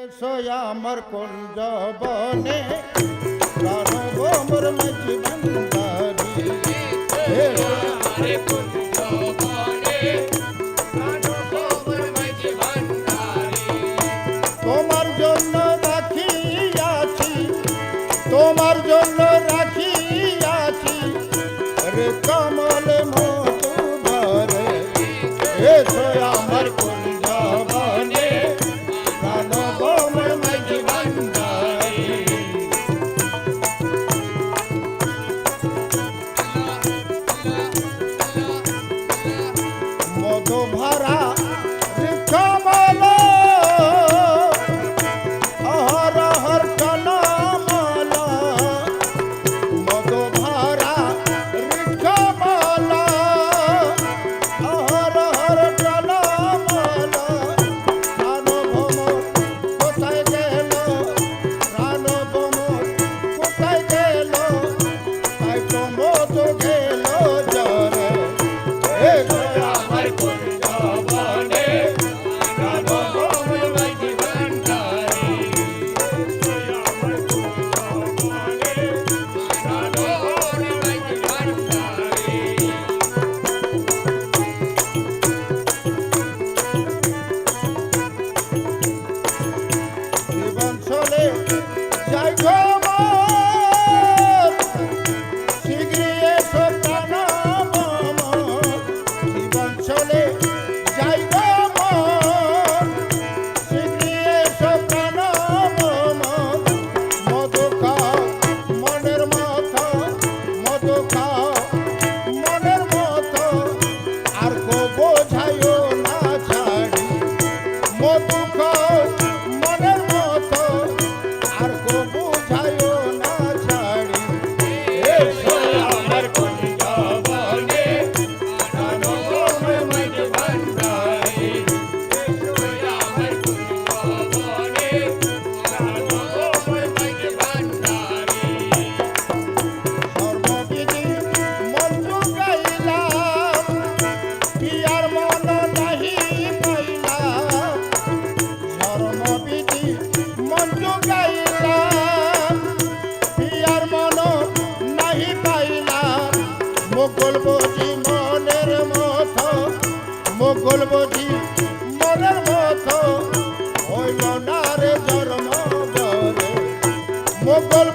আমার কুঞ্জ বনে প্রাণব মোর মাঝি ভান্ডারি তোমার জন্য রাখিয়াছি, তোমার জন্য রাখিয়াছি রে কমল মধুবরে। এসো আমার কুঞ্জ বনে প্রাণব মোর মাঝি ভান্ডারি। মধু ভরা কমল হর হর কলমল, মধু ভরা কমল হর হর কলমল। প্রাণ ভ্রমর কোথায় গেল, প্রাণ ভ্রমর কোথায় গেল, তাই তো মধু গেল জরে। আমার কুঞ্জ বনে প্রাণব মোর মাঝি ভান্ডারি। আমার কুঞ্জ বনে প্রাণব মোর মাঝি ভান্ডারি। জীবন চলে যাই গো মোর, শীঘ্রই এসো প্রাণ মোর। জীবন চলে যাই গো মোর, শীঘ্রই এসো প্রাণ মোর। মধু খাও মনের মতো, মধু খাও মনের মতো, আর কো বোঝাইও না ছাড়ি। মধু খাও মনের মতো, আর কো বোঝাইও না ছাড়ি। এসো আমার কুঞ্জ বনে প্রাণব মোর মাঝি ভান্ডারি। এসো আমার কুঞ্জ বনে প্রাণব মোর মাঝি ভান্ডারি। সর্ববিধি মন্ত্র গাইলাম, পিয়ার মন নাহি পাইলাম। সর্ববিধি মন্ত্র গাইলাম, পিয়ার মন নাহি পাইলাম। মোগল বুঝি মনের মতো, মোগল বুঝি মনের মতো, হইল না রে জন্ম বরে। মোগল